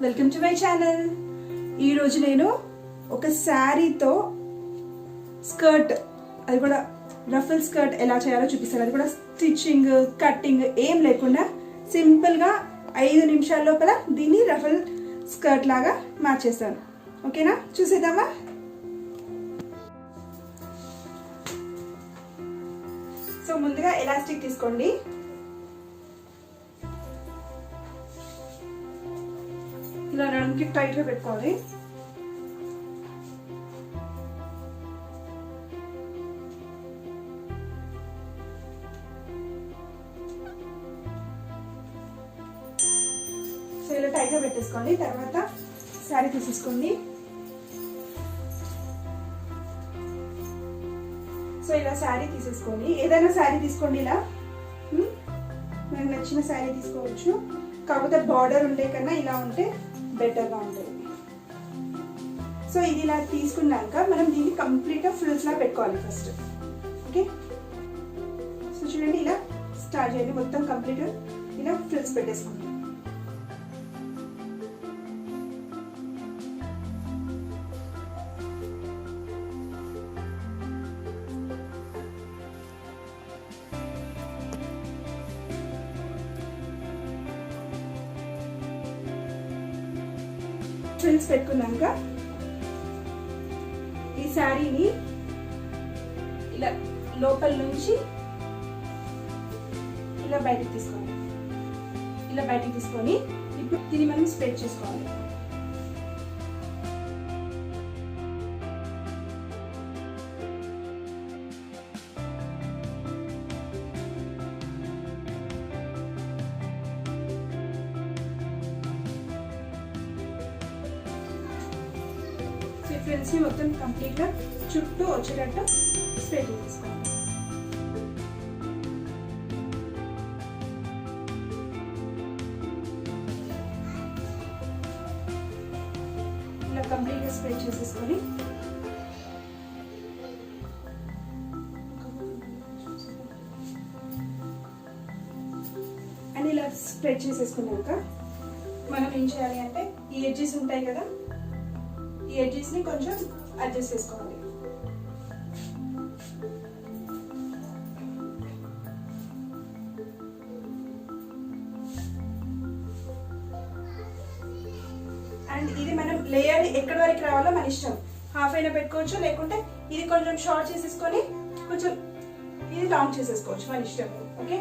Welcome to my channel. ఈరోజు నేను ఒక శారీతో స్కర్ట్, అది కూడా రఫుల్ స్కర్ట్ ఎలా చేయాలో చూపిస్తాను. అది కూడా స్టిచ్చింగ్ కట్టింగ్ ఏం లేకుండా సింపుల్గా 5 నిమిషాల లోపల దీన్ని రఫుల్ స్కర్ట్ లాగా మార్చేస్తాను. ఓకేనా, చూసేద్దామా? సో ముందుగా ఎలాస్టిక్ తీసుకోండి. ఇలా నడుముకి టైట్ గా పెట్టుకోవాలి. సో ఇలా టైట్ గా పెట్టేసుకోండి. తర్వాత శారీ తీసేసుకోండి. సో ఇలా శారీ తీసేసుకోండి. ఏదైనా శారీ తీసుకోండి. ఇలా మీకు నచ్చిన శారీ తీసుకోవచ్చు. కాకపోతే బార్డర్ ఉండే కన్నా ఇలా ఉంటే బెటర్గా ఉంటుంది. సో ఇది ఇలా తీసుకున్నాక మనం దీన్ని కంప్లీట్గా ఫ్రిల్స్ లా పెట్టుకోవాలి ఫస్ట్. ఓకే, సో చూడండి, ఇలా స్టార్ట్ చేయండి. మొత్తం కంప్లీట్గా ఇలా ఫ్రిల్స్ పెట్టేసుకోండి. ఫ్రిల్స్ పెట్టుకున్నాక ఈ శారీని ఇలా లోపల నుంచి ఇలా బయటికి తీసుకోవాలి. ఇలా బయటికి తీసుకొని ఇప్పుడు దీన్ని మనం స్ప్రెడ్ చేసుకోవాలి. ఫ్రిల్స్ ని మొత్తం కంప్లీట్ గా చుట్టూ వచ్చేటట్టు స్ప్రెడ్ చేసుకోవాలి. ఇలా కంప్లీట్ గా స్ప్రెడ్ చేసేసుకొని అండ్ ఇలా స్ప్రెడ్ చేసేసుకున్నాక మనం ఏం చేయాలి అంటే ఈ ఎడ్జెస్ ఉంటాయి కదా, ఈ ఎడ్జెస్ ని కొంచెం అడ్జస్ట్ చేసుకోవాలి. అండ్ ఇది మనం లేయర్ ఎక్కడి వరకు రావాలో మన ఇష్టం. హాఫ్ అయినా పెట్టుకోవచ్చు, లేకుంటే ఇది కొంచెం షార్ట్ చేసేసుకొని కొంచెం ఇది లాంగ్ చేసేసుకోవచ్చు, మన ఇష్టం. ఓకే,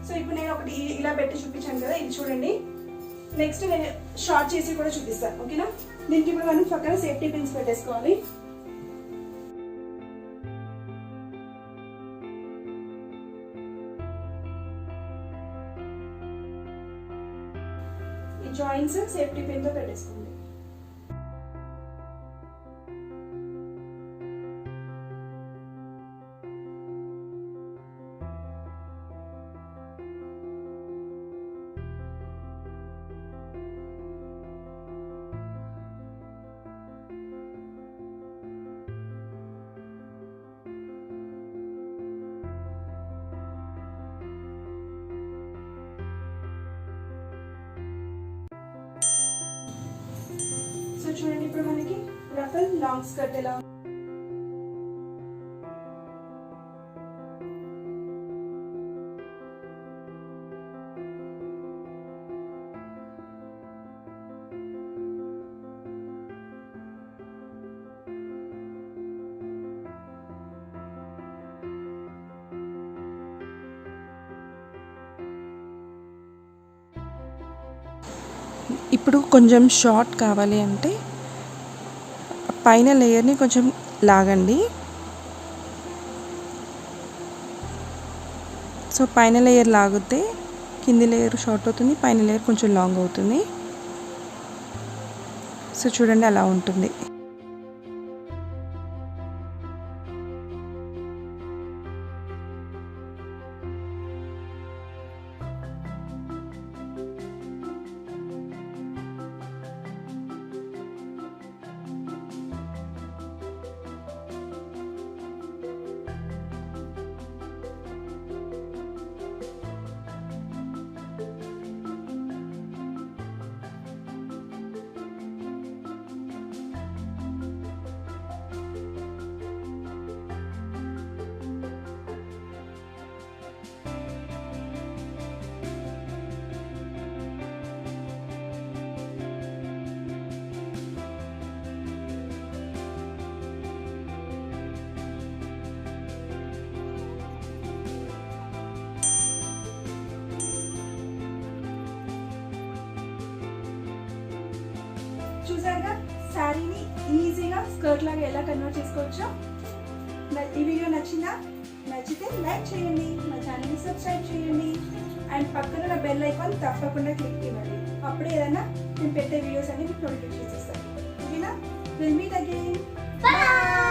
సో ఇప్పుడు నేను ఒకటి ఇలా పెట్టి చూపించాను కదా, ఇది చూడండి. నెక్స్ట్ నేను షార్ట్ చేసి కూడా చూపిస్తాను. ఓకేనా, దీనికి ఇప్పుడు మనం పక్కన సేఫ్టీ పిన్స్ పెట్టేసుకోవాలి. ఈ జాయింట్స్ సేఫ్టీ పిన్ తో పెట్టేసుకోండి. చూడండి, ఇప్పుడు మనకి రఫల్ లాంగ్ స్కర్ట్ ఎలా ఇప్పుడు కొంచెం షార్ట్ కావాలి అంటే పైన లేయర్ని కొంచెం లాగండి. సో పైన లేయర్ లాగితే కింది లేయర్ షార్ట్ అవుతుంది, పైన లేయర్ కొంచెం లాంగ్ అవుతుంది. సో చూడండి, అలా ఉంటుంది. శారీని ఈజీగా స్కర్ట్ లాగా ఎలా కన్వర్ట్ చేసుకోవచ్చో ఈ వీడియో నచ్చితే లైక్ చేయండి, మా ఛానల్ని సబ్స్క్రైబ్ చేయండి అండ్ పక్కన ఉన్న బెల్ ఐకాన్ తప్పకుండా క్లిక్ ఇవ్వండి. అప్పుడే ఏదైనా నేను పెట్టే వీడియోస్ అన్ని మీకు నోటిఫికేషన్స్ వస్తాయి. ఓకేనా? Will meet again. బాయ్.